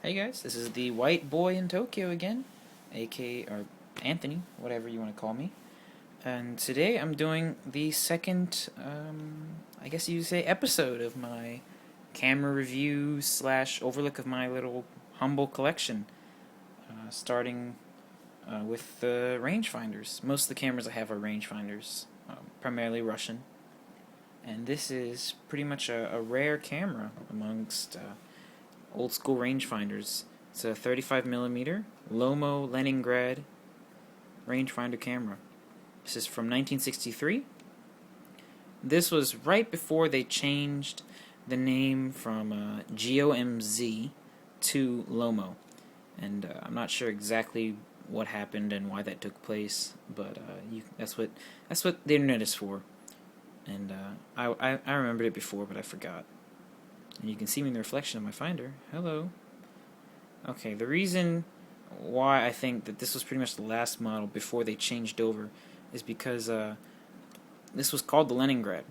Hey guys, this is the white boy in Tokyo again, aka or Anthony, whatever you want to call me. And today I'm doing the second, I guess you'd say, episode of my camera review slash overlook of my little humble collection. Starting with the rangefinders. Most of the cameras I have are rangefinders, primarily Russian. And this is pretty much a rare camera amongst old school rangefinders. It's a 35mm LOMO Leningrad rangefinder camera. This is from 1963. This was right before they changed the name from GOMZ to LOMO. And I'm not sure exactly what happened and why that took place, but that's what the internet is for. And I remembered it before, but I forgot. And you can see me in the reflection of my finder. Hello. Okay, the reason why I think that this was pretty much the last model before they changed over is because this was called the Leningrad.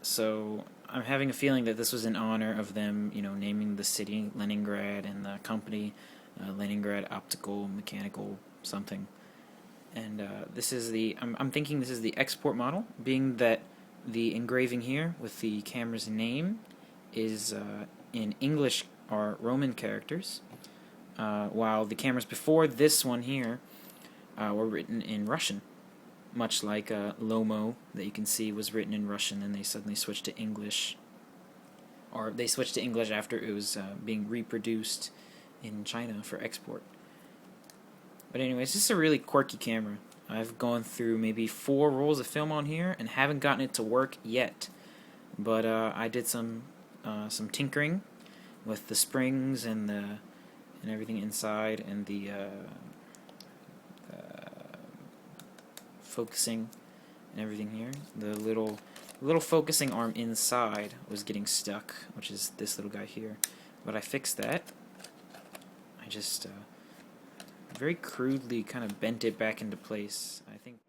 So I'm having a feeling that this was in honor of them, naming the city Leningrad and the company Leningrad Optical Mechanical something. And this is I'm thinking this is the export model, being that the engraving here with the camera's name is in English or Roman characters, while the cameras before this one here were written in Russian, much like LOMO that you can see was written in Russian, and they suddenly switched to English, or they switched to English after it was being reproduced in China for export. But anyways, this is a really quirky camera. I've gone through maybe 4 rolls of film on here and haven't gotten it to work yet, but I did some tinkering with the springs and everything inside, and the focusing and everything here. The little focusing arm inside was getting stuck, which is this little guy here. But I fixed that. I just very crudely kind of bent it back into place. I think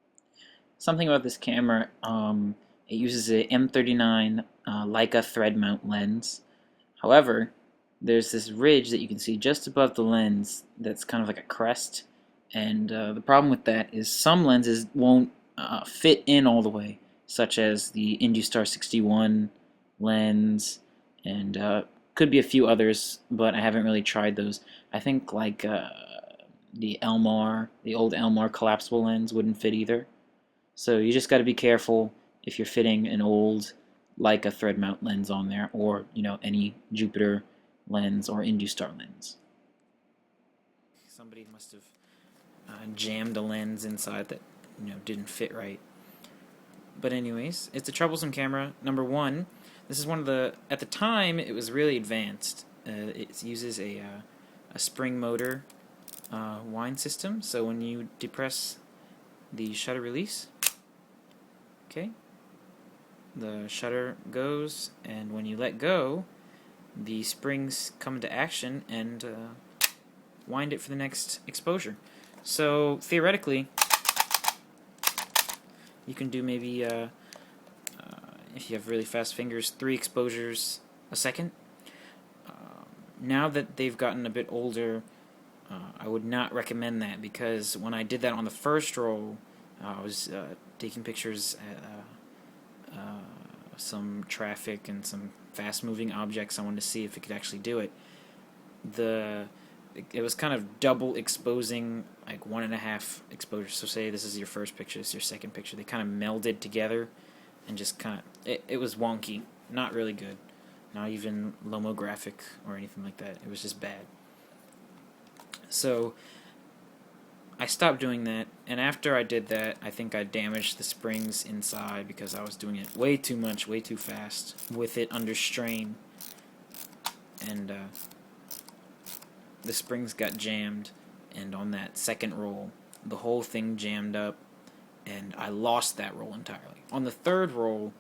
something about this camera. It uses a M39 Leica thread mount lens. However, there's this ridge that you can see just above the lens that's kind of like a crest, and the problem with that is some lenses won't fit in all the way, such as the Industar 61 lens, and could be a few others, but I haven't really tried those. I think like the old Elmar collapsible lens wouldn't fit either. So you just got to be careful if you're fitting an old Leica thread mount lens on there, or any Jupiter lens or Industar lens. Somebody must have jammed a lens inside that didn't fit right. But anyways, it's a troublesome camera. Number one, this is one of the, at the time it was really advanced. It uses a spring motor wind system. So when you depress the shutter release, okay, the shutter goes, and when you let go, the springs come into action and wind it for the next exposure. So theoretically, you can do maybe, if you have really fast fingers, 3 exposures a second. Now that they've gotten a bit older, I would not recommend that, because when I did that on the first roll, I was taking pictures at some traffic and some fast-moving objects. I wanted to see if it could actually do it. It was kind of double exposing, like 1.5 exposures. So say this is your first picture, this is your second picture. They kind of melded together and just kind of, it was wonky, not really good. Not even lomographic or anything like that. It was just bad. So I stopped doing that, and after I did that, I think I damaged the springs inside because I was doing it way too much, way too fast, with it under strain, and the springs got jammed, and on that second roll, the whole thing jammed up, and I lost that roll entirely. On the third roll,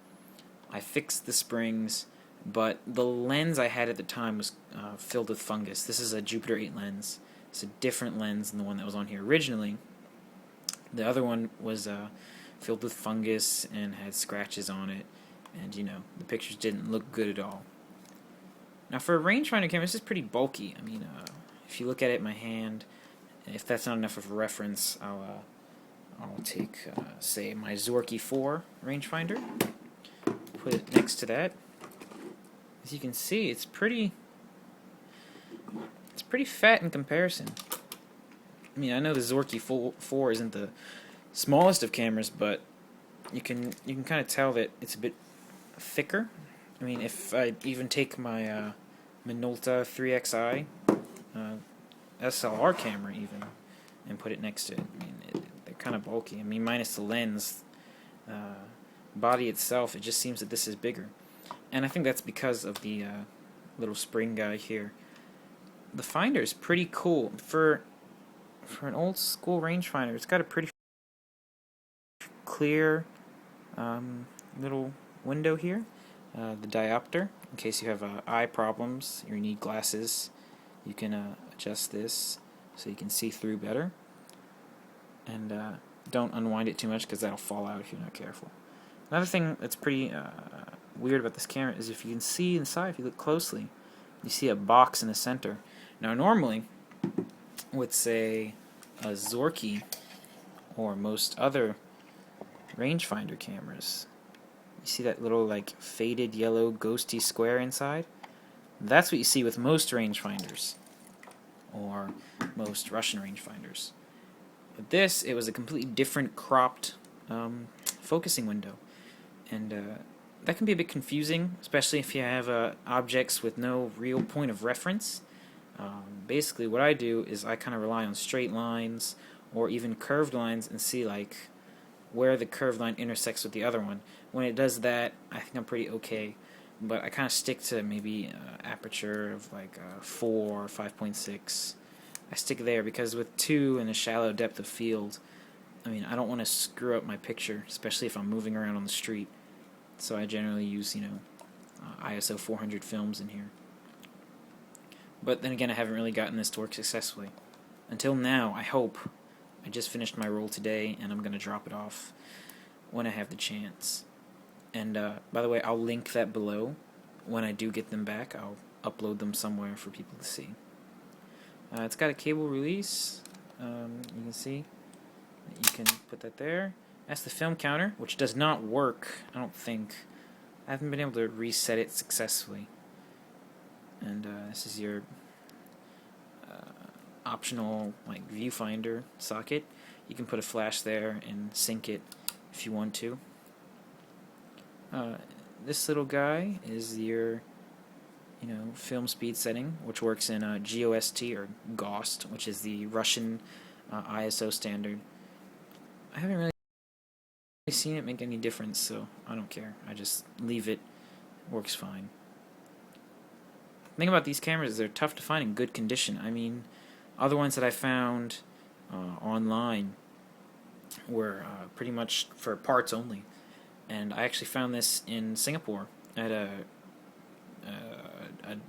I fixed the springs, but the lens I had at the time was filled with fungus. This is a Jupiter 8 lens. It's a different lens than the one that was on here originally. The other one was filled with fungus and had scratches on it, and the pictures didn't look good at all. Now for a rangefinder camera, this is pretty bulky. I mean, if you look at it in my hand, if that's not enough of a reference, I'll take, say, my Zorky 4 rangefinder, put it next to that. As you can see, it's pretty fat in comparison. I mean, I know the Zorky 4 isn't the smallest of cameras, but you can kind of tell that it's a bit thicker. I mean, if I even take my Minolta 3XI SLR camera even and put it next to it, I mean, they're kind of bulky. I mean, minus the lens, body itself, it just seems that this is bigger. And I think that's because of the little spring guy here. The finder is pretty cool for an old school rangefinder. It's got a pretty clear little window here. The diopter, in case you have eye problems or you need glasses, you can adjust this so you can see through better. And don't unwind it too much because that'll fall out if you're not careful. Another thing that's pretty weird about this camera is if you can see inside, if you look closely, you see a box in the center. Now normally, with say a Zorky or most other rangefinder cameras, you see that little like faded yellow ghosty square inside? That's what you see with most rangefinders or most Russian rangefinders. With this, it was a completely different cropped focusing window, and that can be a bit confusing, especially if you have objects with no real point of reference. Basically what I do is I kind of rely on straight lines or even curved lines and see like where the curved line intersects with the other one. When it does that, I think I'm pretty okay, but I kind of stick to maybe aperture of like 4 or 5.6. I stick there because with 2 and a shallow depth of field, I mean, I don't want to screw up my picture, especially if I'm moving around on the street. So I generally use, ISO 400 films in here. But then again, I haven't really gotten this to work successfully. Until now, I hope. I just finished my roll today, and I'm going to drop it off when I have the chance. And by the way, I'll link that below. When I do get them back, I'll upload them somewhere for people to see. It's got a cable release. You can see. You can put that there. That's the film counter, which does not work, I don't think. I haven't been able to reset it successfully. And this is your optional like viewfinder socket. You can put a flash there and sync it if you want to. This little guy is your film speed setting, which works in GOST or GOST, which is the Russian ISO standard. I haven't really seen it make any difference, so I don't care. I just leave it. Works fine. The thing about these cameras is they're tough to find in good condition. I mean, other ones that I found online were pretty much for parts only. And I actually found this in Singapore at a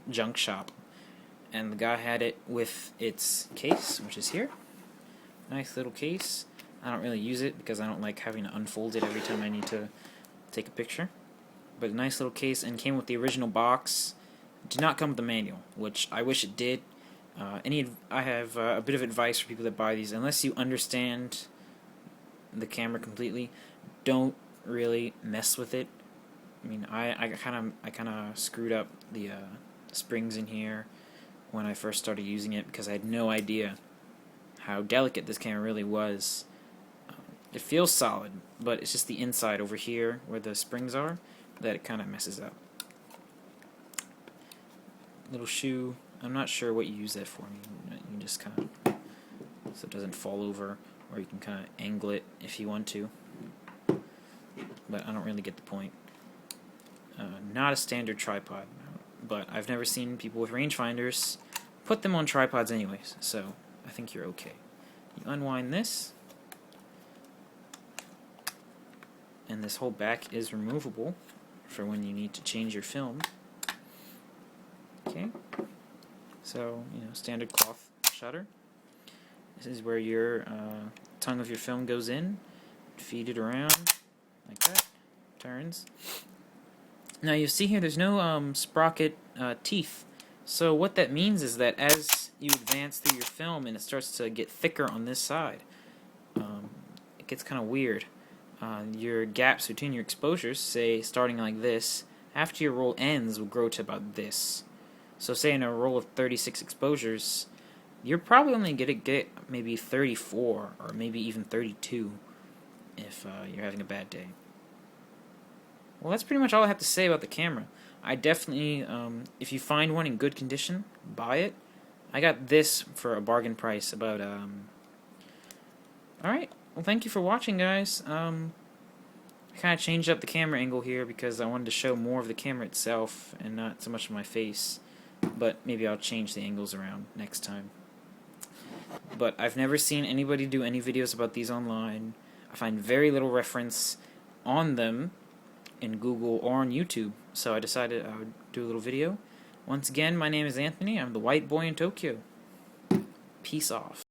junk shop. And the guy had it with its case, which is here. Nice little case. I don't really use it because I don't like having to unfold it every time I need to take a picture. But a nice little case, and came with the original box. It did not come with the manual, which I wish it did. I have a bit of advice for people that buy these. Unless you understand the camera completely, don't really mess with it. I mean, I kind of screwed up the springs in here when I first started using it because I had no idea how delicate this camera really was. It feels solid, but it's just the inside over here where the springs are that it kind of messes up. Little shoe. I'm not sure what you use that for. You can just kind of, so it doesn't fall over, or you can kind of angle it if you want to. But I don't really get the point. Not a standard tripod, but I've never seen people with rangefinders put them on tripods anyways, so I think you're okay. You unwind this, and this whole back is removable for when you need to change your film. Okay, so standard cloth shutter. This is where your tongue of your film goes in. Feed it around like that. Turns. Now you see here, there's no sprocket teeth. So what that means is that as you advance through your film and it starts to get thicker on this side. It gets kind of weird. Your gaps between your exposures, say starting like this, after your roll ends will grow to about this. So say in a roll of 36 exposures, you're probably only going to get maybe 34 or maybe even 32 if you're having a bad day. Well, that's pretty much all I have to say about the camera. I definitely, if you find one in good condition, buy it. I got this for a bargain price about, Alright, well thank you for watching, guys. I kind of changed up the camera angle here because I wanted to show more of the camera itself and not so much of my face. But maybe I'll change the angles around next time. But I've never seen anybody do any videos about these online. I find very little reference on them in Google or on YouTube, so I decided I would do a little video. Once again, my name is Anthony. I'm the white boy in Tokyo. Peace off.